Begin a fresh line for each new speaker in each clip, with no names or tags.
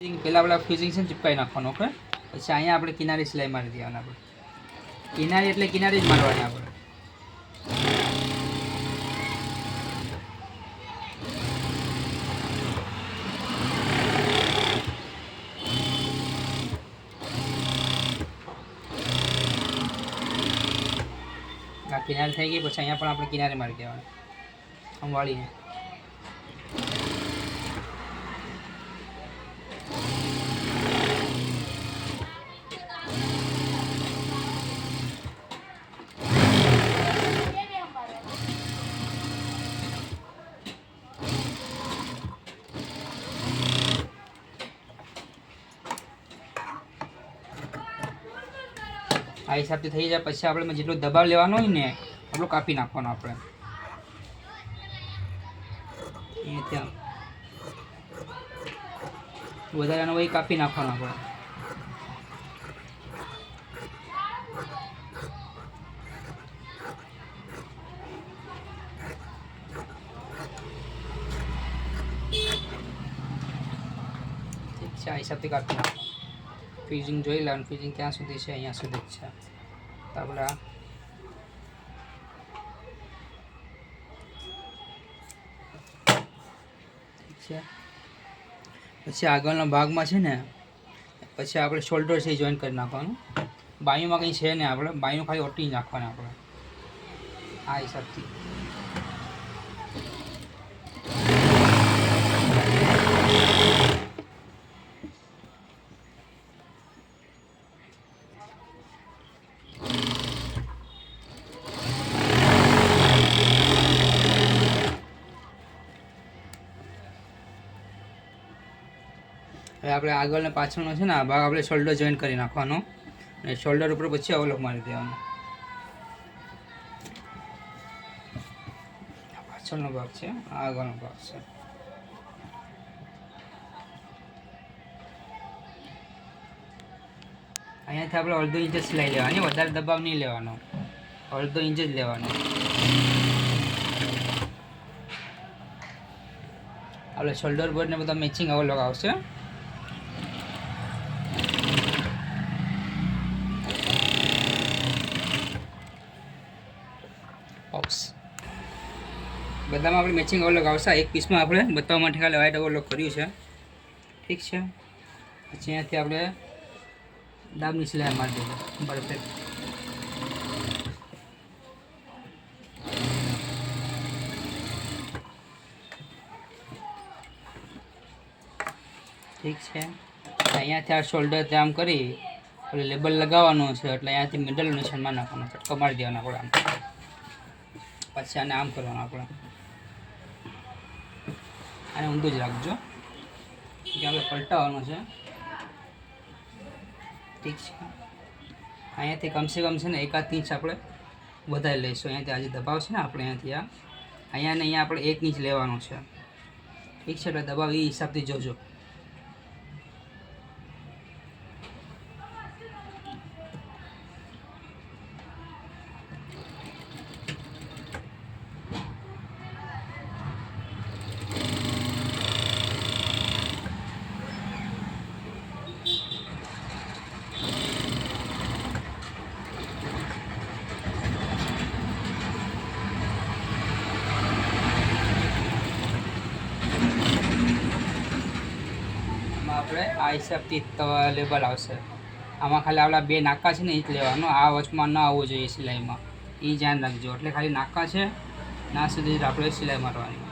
પહેલાં આપણે ફ્યુઝિંગ છે ચીપકાવી નાખવાનું. ઓકે, પછી અહીંયા આપણે કિનારી સિલાઈ મારી દેવાના. આપણે કિનારી એટલે કિનારી જ મારવાની. આપણે આ કિનારી થઈ ગઈ, પછી અહીંયા પણ આપણે કિનારી મારી દેવાની આમ વાળીને. આ હિસાબથી થઈ જાય. પછી આપણે જેટલો દબાવ લેવાનો હોય ને એટલો કાપી નાખવાનો. આપણે ત્યાં વધારાનો વહી કાપી નાખવાનો. આપણે ઠીક છે, આ હિસાબથી કાપી નાખવાનો. ફ્યુઝિંગ જોઈ લેવાનું, ફ્યુઝિંગ ક્યાં સુધી છે, અહીંયા સુધી જ છે. તો આપણે ઠીક છે. પછી આગળના ભાગમાં છે ને, પછી આપણે શોલ્ડર છે જોઈન કરી નાખવાનું. બાયુમાં કંઈ છે ને, આપણે બાયું ખાલી ઓટી નાખવાના. આપણે આ હિસાબથી હવે આપણે આગળ ને પાછળનો છે ને આ ભાગ આપણે શોલ્ડર જોઈન કરી નાખવાનો. અને શોલ્ડર ઉપર પછી અવલોક મારી દેવાનો. પાછળનો ભાગ છે, આગળનો ભાગ છે. અહીંયાથી આપણે અડધો ઇંચ જ સિલાઈ લેવાની, વધારે દબાવ નહીં લેવાનો, અડધો ઇંચ જ લેવાનો. આપણે શોલ્ડર પર ને બધા મેચિંગ અવલોક આવશે. બધામાં આપણે મેચિંગ અવલોક આવશે. એક પીસમાં આપણે બતાવવા માટે ખાલી વ્હાઈટ અવલોક કર્યું છે. ઠીક છે. પછી અહીંયાથી આપણે દાબની સિલાઈ મારી દઈએ. પરફેક્ટ. ઠીક છે. અહીંયાથી આ શોલ્ડર જામ કરી એટલે લેબલ લગાવવાનું છે. એટલે અહીંયાથી મિડલ નિશાનમાં નાખવાનો, ચટકો મારી દેવાનો આપણે આમ. પછી આને આમ કરવાનું. આપણે આને ઊંધું જ રાખજો કે આપણે પલટાવવાનું છે. ઠીક છે. અહીંયાથી કમસે કમ છે ને 1 ઇંચ આપણે વધારી લઈશું. અહીંયાથી આજે દબાવ છે ને આપણે અહીંયાથી અહીંયા ને અહીંયા આપણે 1 ઇંચ લેવાનું છે. ઠીક છે. એટલે દબાવ એ હિસાબથી જોજો. આપણે આ હિસાબથી લેબલ આવશે. આમાં ખાલી આપણા 2 નાકા છે ને એ જ લેવાનો. આ વચમાં ના આવવું જોઈએ સિલાઈમાં, એ ધ્યાન રાખજો. એટલે ખાલી નાકા છે ના સુધી જ આપણે સિલાઈ મારવાની.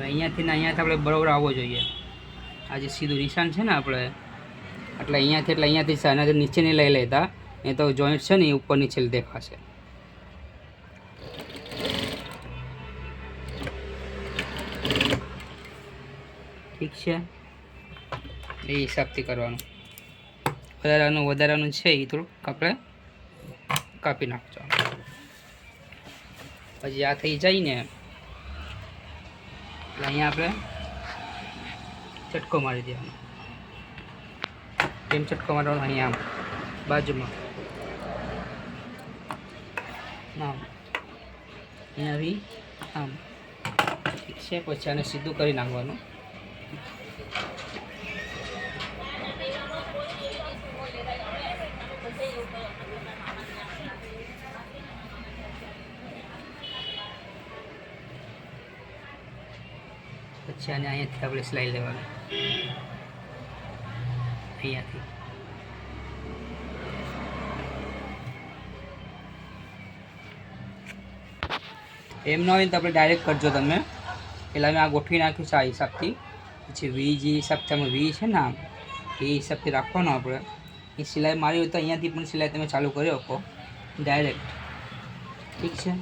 અહીંયાથી ને અહીંયાથી આપણે બરાબર આવવો જોઈએ. આ જે સીધું નિશાન છે ને આપણે, એટલે અહીંયાથી આનાથી નીચે નહીં લઈ લેતા, એ તો જોઈન્ટ છે ને એ ઉપર નીચે દેખાશે. ઠીક છે. એ હિસાબથી કરવાનું. વધારાનું છે એ થોડુંક આપણે કાપી નાખજો. પછી આ થઈ જાય ને એટલે અહીંયા આપણે ચટકો મારી દેવાનો. કેમ ચટકો મારવાનો? અહીંયા આમ બાજુમાં આમ, અહીંયા બી આમ. ઠીક છે. પછી આને સીધું કરી નાખવાનું. પછી આને અહીંયાથી આપણે સિલાઈ લેવાનું. અહીંયાથી એમ ન હોય તો આપણે ડાયરેક્ટ કરજો તમે. પહેલાં મેં આ ગોઠવી નાખ્યું છે આ હિસાબથી. પછી વી જે હિસાબથી અમે વી છે ને આમ એ હિસાબથી રાખવાનો આપણે. એ સિલાઈ મારી હોય તો અહીંયાથી પણ સિલાઈ તમે ચાલુ કરી શકો ડાયરેક્ટ. ઠીક છે.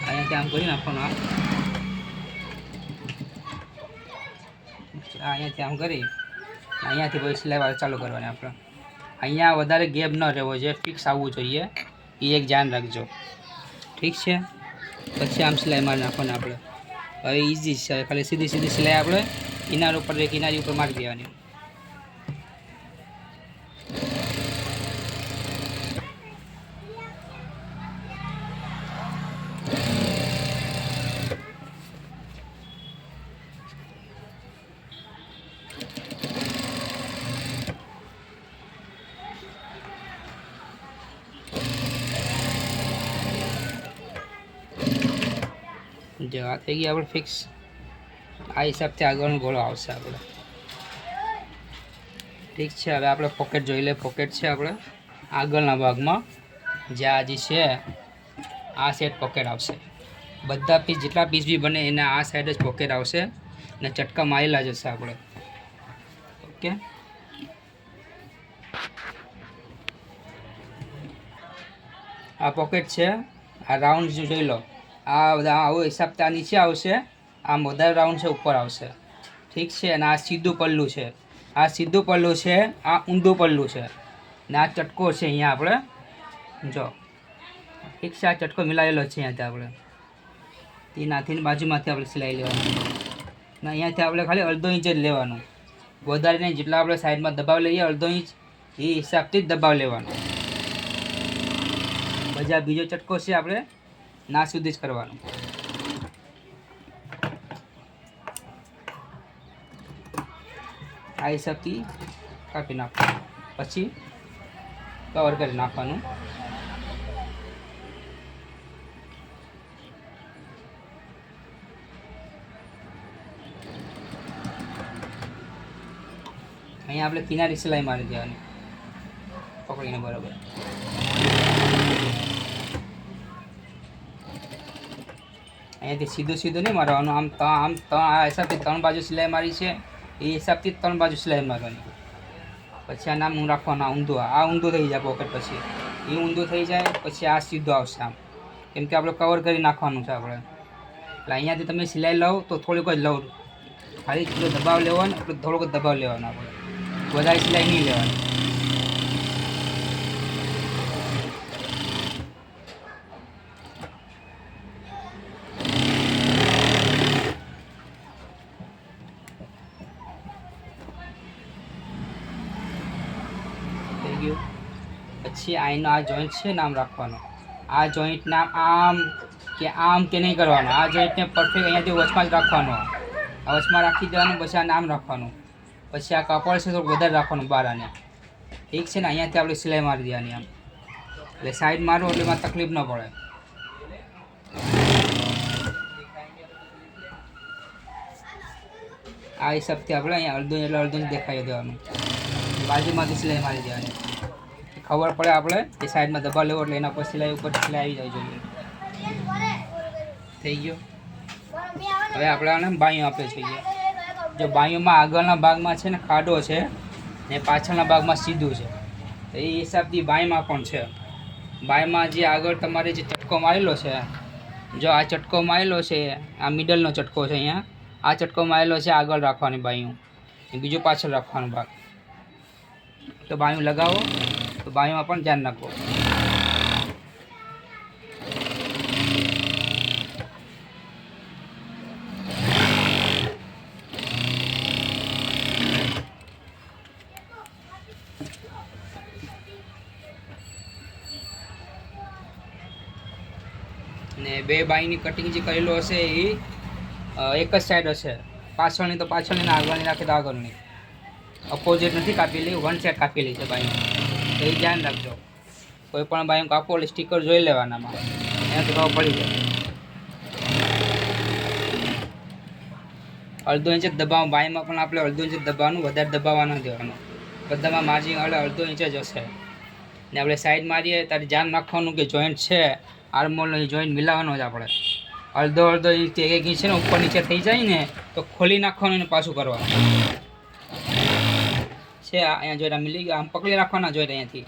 અહીંયાથી આમ કરી નાખવાનું. અહીંયાથી આમ કરી અહીંયાથી પછી સિલાઈ ચાલુ કરવાની આપણે. અહીંયા વધારે ગેપ ન રહેવો જોઈએ, ફિક્સ આવવું જોઈએ, એ એક ધ્યાન રાખજો. ઠીક છે. પછી આમ સિલાઈ મારી નાખવાની આપણે. હવે ઇઝી છે. ખાલી સીધી સીધી સિલાઈ આપણે કિનાર ઉપર કિનારી ઉપર મારી દેવાની. જો આ થઈ ગઈ આપણે ફિક્સ. આ હિસાબથી આગળનો ગોળો આવશે આપણે. ઠીક છે. હવે આપણે પોકેટ જોઈ લે. પોકેટ છે આપણે આગળના ભાગમાં જે આ જે છે આ સેટ પોકેટ આવશે. બધા પીસ જેટલા પીસ બી બને એના આ સાઈડ જ પોકેટ આવશે અને ચટકા મારેલા જશે આપણે. ઓકે. આ પોકેટ છે. આ રાઉન્ડ જોઈ લો. આ બધા આવો હિસાબથી આ નીચે આવશે, આમ વધારે રાઉન્ડ છે ઉપર આવશે. ઠીક છે. અને આ સીધું પલ્લું છે. આ સીધું પલ્લું છે, આ ઊંધું પલ્લું છે ને આ ચટકો છે અહીંયા આપણે જો. ઠીક છે. આ ચટકો મિલાવેલો છે અહીંયાથી આપણે. એ નાથીની બાજુમાંથી આપણે સિલાઈ લેવાનું ને અહીંયાથી આપણે ખાલી અડધો ઇંચ જ લેવાનું, વધારે નહીં. જેટલા આપણે સાઈડમાં દબાવ લઈએ અડધો ઇંચ એ હિસાબથી જ દબાવ લેવાનો. બધા બીજો ચટકો છે આપણે ના સુધી જ કરવાનું. આ હિસાબથી કાપી નાખવાનું. પછી કવર કરી નાખવાનું. અહીંયા આપણે કિનારી સિલાઈ મારી દેવાની પકડીને બરાબર. અહીંયાથી સીધું સીધું નહીં મારવાનું. આમ આ હિસાબથી 3 બાજુ સિલાઈ મારી છે એ હિસાબથી 3 બાજુ સિલાઈ મારવાની. પછી આ નામ હું રાખવાનું. આ ઊંધું થઈ જાય પોકેટ. પછી એ ઊંધું થઈ જાય પછી આ સીધું આવશે આમ, કેમ કે આપણે કવર કરી નાખવાનું છે આપણે. એટલે અહીંયાથી તમે સિલાઈ લો તો થોડીક જ લો, ખાલી એટલો દબાવ લેવાનો, એટલો થોડોક જ દબાવ લેવાનો આપણે, વધારે સિલાઈ નહીં લેવાની. પછી આનો આ જોઈન્ટ છે નામ રાખવાનો. આ જોઈન્ટ નામ આમ કે નહીં કરવાનો. આ જોઈન્ટને પરફેક્ટ અહીંયાથી વચમાં જ રાખવાનો. આ વચમાં રાખી દેવાનું. પછી આ નામ રાખવાનું. પછી આ કાપડ છે થોડું વધારે રાખવાનું બહાર આને. ઠીક છે ને. અહીંયાથી આપણે સિલાઈ મારી દેવાની આમ, એટલે સાઈડ મારો એટલે એમાં તકલીફ ન પડે. આ હિસાબથી આપણે અહીંયા અડધું દેખાઈ દેવાનું. બાજુમાંથી સિલાઈ મારી દેવાની. ખબર પડે આપણે એ સાઈડમાં દબાવ લેવો એટલે એના પર સિલાઈ ઉપર સિલાઈ આવી જાય જોઈએ. થઈ ગયો. હવે આપણે આને બાયું આપણે જોઈએ. જો બાયુંમાં આગળના ભાગમાં છે ને ખાડો છે ને પાછળના ભાગમાં સીધું છે, તો એ હિસાબથી બાયમાં પણ છે. બાયમાં જે આગળ તમારે જે ચટકો મારેલો છે, જો આ ચટકો મારેલો છે, આ મિડલનો ચટકો છે અહીંયા. આ ચટકો મારેલો છે આગળ રાખવાની બાયું, બીજું પાછળ રાખવાનું ભાગ. તો બાયું લગાવો તો બાયુંમાં પણ ધ્યાન રાખો. ને બે બાયની કટિંગ જે કરેલું હશે એ એક જ સાઈડ હશે, પાછળની તો પાછળની ને આગળની રાખે તો આગળની, અપોઝિટ નથી કાપેલી, વન સાઈડ કાપેલી છે બાઈ, તો એ ધ્યાન રાખજો. કોઈ પણ બાઈ કાપો એટલે સ્ટીકર જોઈ લેવાનામાં, એનાથી ખબર પડી જાય. અડધો ઇંચ જ દબાવવાનું બાઈમાં, પણ આપણે અડધો ઇંચ જ દબાવવાનું, વધારે દબાવવા ન દેવાનું. બધામાં માર્જિન અડધો ઇંચ જ હશે. ને આપણે સાઈડ મારીએ ત્યારે ધ્યાન રાખવાનું કે જોઈન્ટ છે આર્મહોલનો, એ જોઈન્ટ મિલાવવાનો જ આપણે. અડધો ઇંચ એક ઇંચ છે ને ઉપર નીચે થઈ જાય ને તો ખોલી નાખવાનું ને પાછું કરવાનું છે. અહીંયા જોઈન્ટ મિલી ગયા, આમ પકડી રાખવાના જોઈન્ટ અહીંયાથી.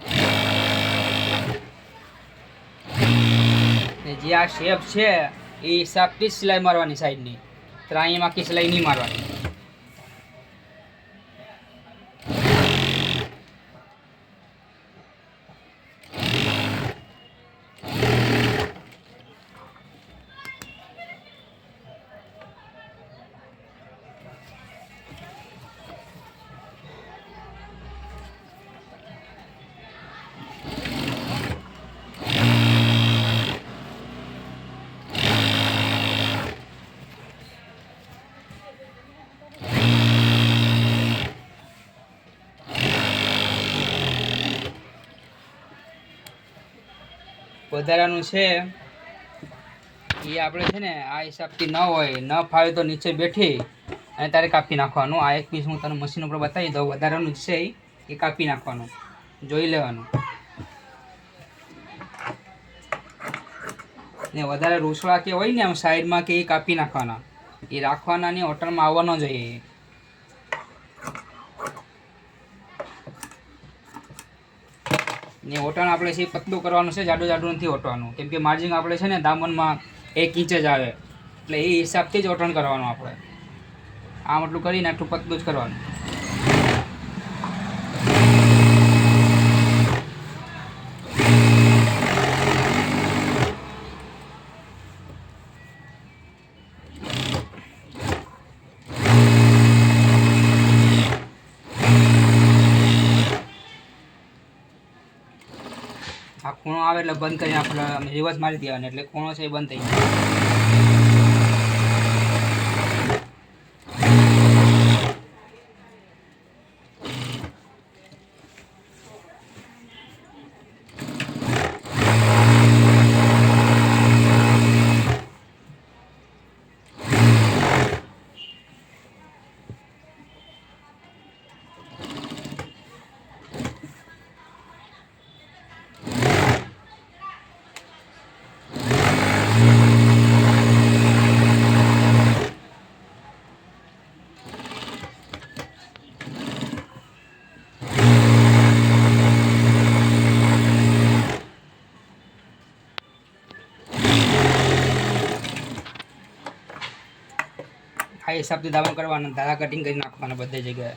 ને જે આ શેપ છે એ હિસાબથી જ સિલાઈ મારવાની સાઈડની, ત્રાહીમાં આખી સિલાઈ નહીં મારવાની. વધારાનું છે એ આપણે છે ને આ હિસાબથી ન હોય, ન ફાવે તો નીચે બેઠી અને તારે કાપી નાખવાનું. આ એક પીસ હું તને મશીન ઉપર બતાવી દઉં. વધારાનું છે એ કાપી નાખવાનું, જોઈ લેવાનું. ને વધારે રૂસડા કે હોય ને આમ સાઈડમાં કે એ કાપી નાખવાના, એ રાખવાના નહીં, હોટલમાં આવવા ન જોઈએ. ને ઓટણ આપણે છે પતલું કરવાનું છે, જાડું જાડું નથી ઓટવાનું, કેમ કે માર્જિન આપણે છે ને દામનમાં 1 ઇંચ જ આવે, એટલે એ હિસાબથી જ ઓટણ કરવાનું. આપણે આમ એટલું કરીને આટલું પતલું જ કરવાનું. આ ખૂણો આવે એટલે બંધ કરીને આપણે રિવર્સ મારી દેવાનું, એટલે ખૂણો છે એ બંધ થઈ જાય. આ હિસાબથી દાવા કરવાના, ધારા કટિંગ કરી નાખવાના બધી જગ્યાએ.